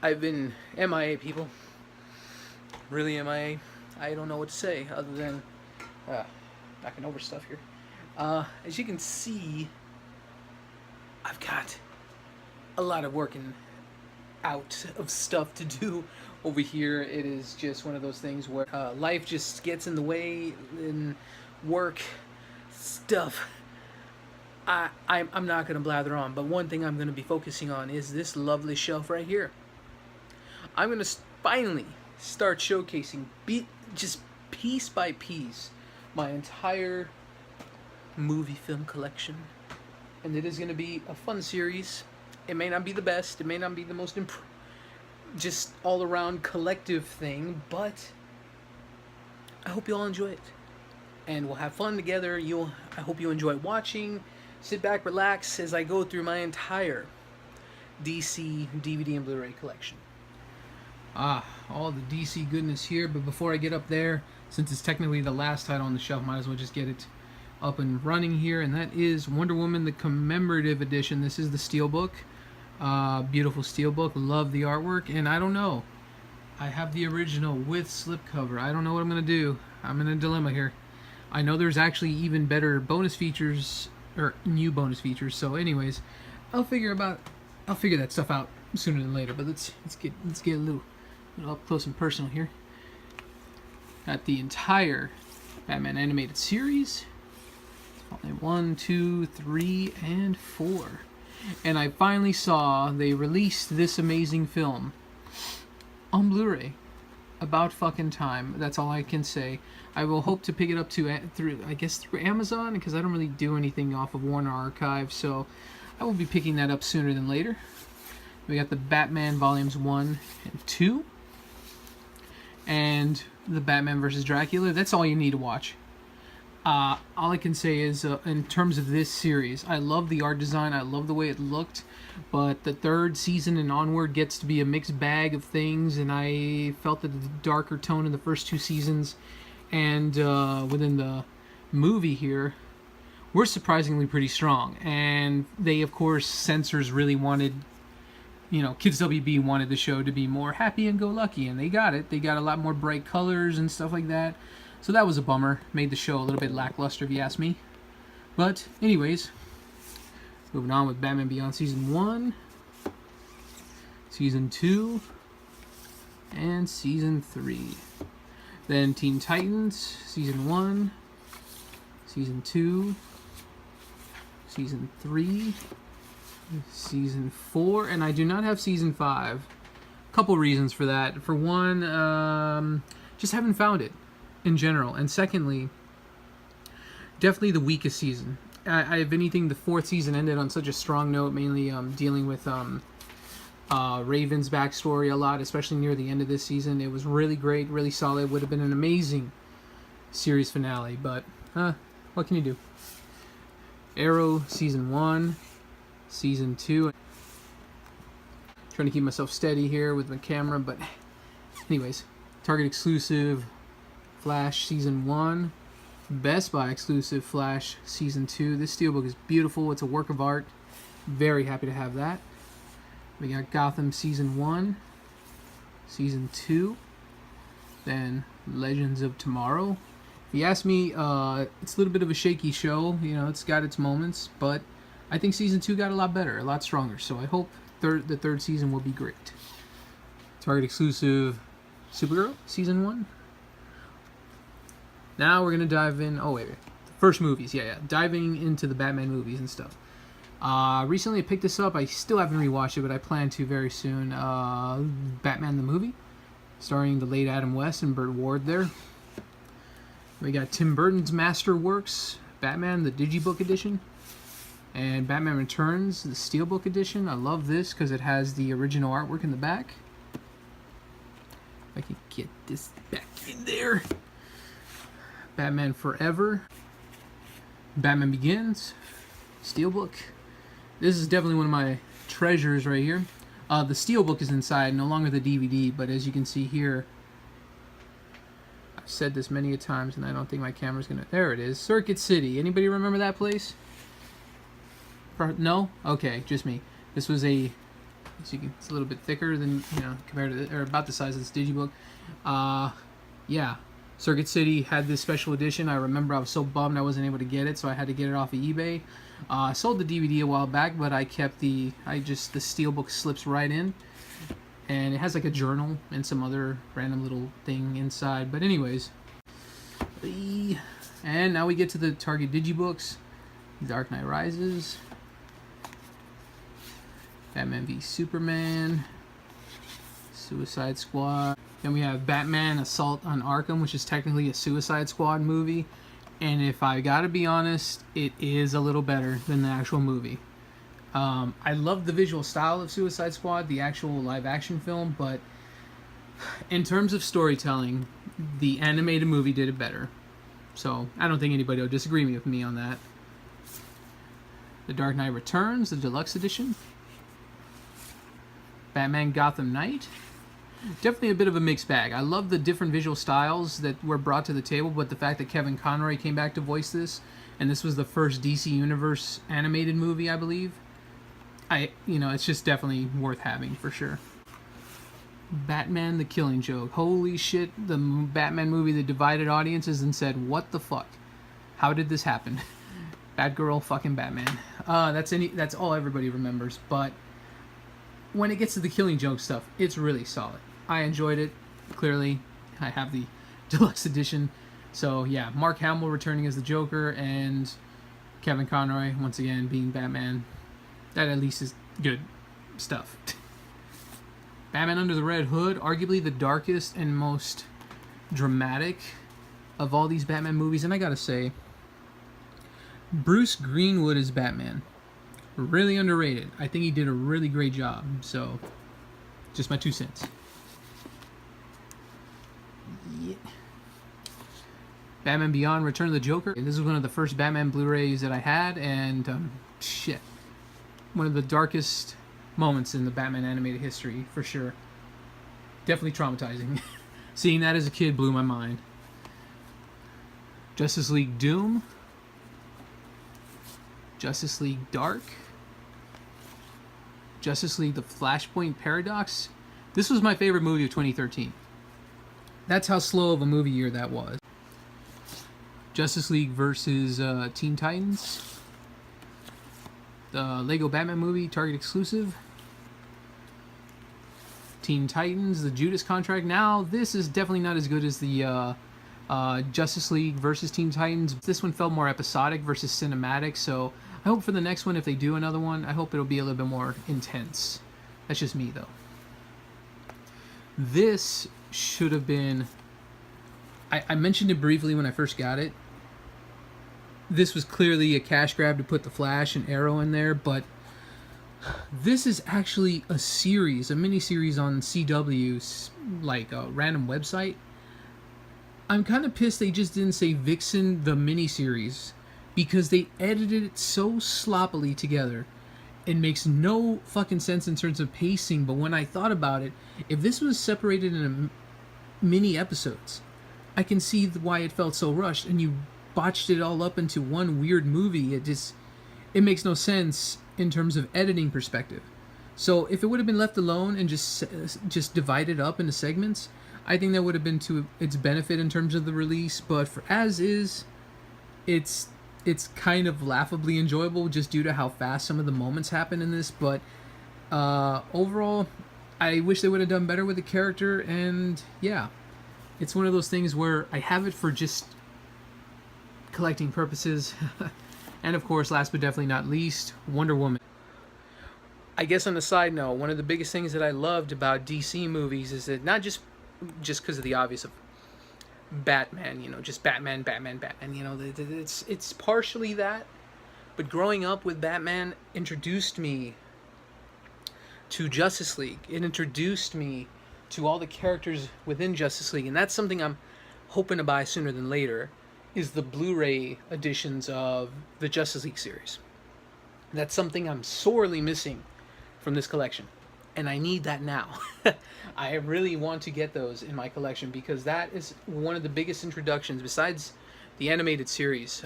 I've been MIA, people. Really MIA. I don't know what to say other than knocking over stuff here. As you can see, I've got a lot of working out of stuff to do over here. It is just one of those things where life just gets in the way, and work stuff. I'm not going to blather on, but one thing I'm going to be focusing on is this lovely shelf right here. I'm going to finally start showcasing, just piece by piece, my entire movie film collection. And it is going to be a fun series. It may not be the best, it may not be the most just all around collective thing, but I hope you all enjoy it. And we'll have fun together. I hope you enjoy watching. Sit back, relax as I go through my entire DC DVD and Blu-ray collection. All the DC goodness here, but before I get up there, since it's technically the last title on the shelf, might as well just get it up and running here, and that is Wonder Woman, the Commemorative Edition. This is the Steelbook. Beautiful Steelbook. Love the artwork, and I don't know. I have the original with slipcover. I don't know what I'm going to do. I'm in a dilemma here. I know there's actually even better bonus features, or new bonus features, so anyways, I'll figure that stuff out sooner than later, but let's get a little up close and personal here. Got the entire Batman animated series. 1, 2, 3, and 4. And I finally saw they released this amazing film on Blu-ray. About fucking time. That's all I can say. I will hope to pick it up through Amazon, because I don't really do anything off of Warner Archive, so I will be picking that up sooner than later. We got the Batman Volumes 1 and 2. And the Batman vs. Dracula. That's all you need to watch. All I can say is, in terms of this series, I love the art design, I love the way it looked, but the third season and onward gets to be a mixed bag of things, and I felt that the darker tone in the first two seasons and within the movie here were surprisingly pretty strong. And they, of course, censors really wanted, Kids WB wanted the show to be more happy-and-go-lucky, and they got it. They got a lot more bright colors and stuff like that. So that was a bummer. Made the show a little bit lackluster, if you ask me. But, anyways, moving on with Batman Beyond Season 1, Season 2, and Season 3. Then Teen Titans, Season 1, Season 2, Season 3, Season 4, and I do not have Season 5. A couple reasons for that. For one, just haven't found it in general, and secondly, definitely the weakest season. If anything, the fourth season ended on such a strong note, mainly dealing with Raven's backstory a lot, especially near the end of this season. It was really great, really solid. Would have been an amazing series finale, but what can you do? Arrow Season 1, Season 2. Trying to keep myself steady here with my camera, but anyways, Target exclusive Flash Season 1, Best Buy exclusive Flash Season 2. This steelbook is beautiful. It's a work of art. Very happy to have that. We got Gotham Season 1, Season 2, then Legends of Tomorrow. If you ask me, it's a little bit of a shaky show. It's got its moments, but I think Season 2 got a lot better, a lot stronger. So I hope the third season will be great. Target exclusive Supergirl Season 1. Now we're going to dive in. Oh, wait. First movies. Yeah. Diving into the Batman movies and stuff. Recently I picked this up. I still haven't rewatched it, but I plan to very soon. Batman the movie, starring the late Adam West and Burt Ward there. We got Tim Burton's Masterworks, Batman, the Digibook edition. And Batman Returns, the Steelbook edition. I love this because it has the original artwork in the back. If I can get this back in there. Batman Forever, Batman Begins, Steelbook. This is definitely one of my treasures right here. The Steelbook is inside, no longer the DVD, but as you can see here, I've said this many a times, and I don't think my camera's gonna. There it is, Circuit City. Anybody remember that place? No? Okay, just me. This was a As you can, it's a little bit thicker than, you know, compared to or about the size of this digibook. Yeah, Circuit City had this special edition. I remember I was so bummed I wasn't able to get it, so I had to get it off of eBay. I sold the DVD a while back, but I kept the steelbook slips right in, and it has like a journal and some other random little thing inside. But anyways, and now we get to the Target digibooks. Dark Knight Rises, Batman v Superman, Suicide Squad. Then we have Batman Assault on Arkham, which is technically a Suicide Squad movie. And if I gotta be honest, it is a little better than the actual movie. I love the visual style of Suicide Squad, the actual live action film, but in terms of storytelling, the animated movie did it better. So I don't think anybody will disagree with me on that. The Dark Knight Returns, the deluxe edition. Batman Gotham Knight. Definitely a bit of a mixed bag. I love the different visual styles that were brought to the table, but the fact that Kevin Conroy came back to voice this, and this was the first DC Universe animated movie, I believe. It's just definitely worth having for sure. Batman the Killing Joke. Holy shit, the Batman movie that divided audiences and said, what the fuck? How did this happen? Batgirl fucking Batman. That's all everybody remembers, but when it gets to the Killing Joke stuff, it's really solid. I enjoyed it. Clearly, I have the deluxe edition. So yeah, Mark Hamill returning as the Joker and Kevin Conroy once again being Batman. That at least is good stuff. Batman Under the Red Hood, arguably the darkest and most dramatic of all these Batman movies. And I gotta say, Bruce Greenwood as Batman, really underrated. I think he did a really great job. So, just my 2 cents. Yeah. Batman Beyond: Return of the Joker. This is one of the first Batman Blu-rays that I had, and shit, one of the darkest moments in the Batman animated history for sure. Definitely traumatizing. Seeing that as a kid blew my mind. Justice League Doom. Justice League Dark. Justice League The Flashpoint Paradox. This was my favorite movie of 2013. That's how slow of a movie year that was. Justice League versus Teen Titans. The Lego Batman movie, Target exclusive. Teen Titans, the Judas Contract. Now, this is definitely not as good as the Justice League versus Teen Titans. This one felt more episodic versus cinematic, so I hope for the next one, if they do another one, I hope it'll be a little bit more intense. That's just me, though. This should have been... I mentioned it briefly when I first got it. This was clearly a cash grab to put the Flash and Arrow in there, but this is actually a series, a mini-series on CW's, like, a random website. I'm kind of pissed they just didn't say Vixen the mini-series, because they edited it so sloppily together. It makes no fucking sense in terms of pacing, but when I thought about it, if this was separated in mini episodes, I can see why it felt so rushed, and you botched it all up into one weird movie. It makes no sense in terms of editing perspective. So if it would have been left alone and just divided up into segments, I think that would have been to its benefit in terms of the release. But for as is, it's kind of laughably enjoyable just due to how fast some of the moments happen in this. But overall, I wish they would have done better with the character. And yeah, it's one of those things where I have it for just collecting purposes. And of course, last but definitely not least, Wonder Woman. I guess on a side note, one of the biggest things that I loved about DC movies is that not just because of the obvious of Batman, just Batman, it's partially that, but growing up with Batman introduced me to Justice League. It introduced me to all the characters within Justice League, and that's something I'm hoping to buy sooner than later, is the Blu-ray editions of the Justice League series. That's something I'm sorely missing from this collection, and I need that now. I really want to get those in my collection because that is one of the biggest introductions besides the animated series.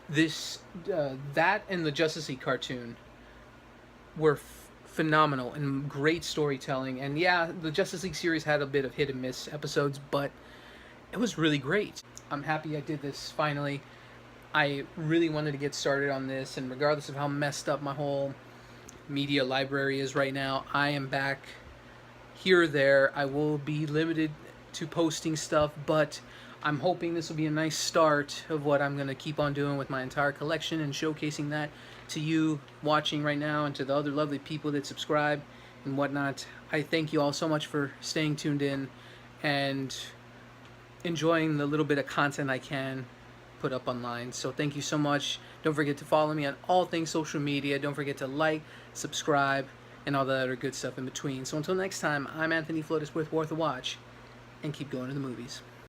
That and the Justice League cartoon were phenomenal and great storytelling. And yeah, the Justice League series had a bit of hit and miss episodes, but it was really great. I'm happy I did this finally. I really wanted to get started on this, and regardless of how messed up my whole media library is right now, I am back here or there. I will be limited to posting stuff, but I'm hoping this will be a nice start of what I'm going to keep on doing with my entire collection and showcasing that to you watching right now and to the other lovely people that subscribe and whatnot. I thank you all so much for staying tuned in and enjoying the little bit of content I can put up online. So thank you so much. Don't forget to follow me on all things social media. Don't forget to like, subscribe, and all the other good stuff in between. So until next time, I'm Anthony Flores with Worth a Watch, and keep going to the movies.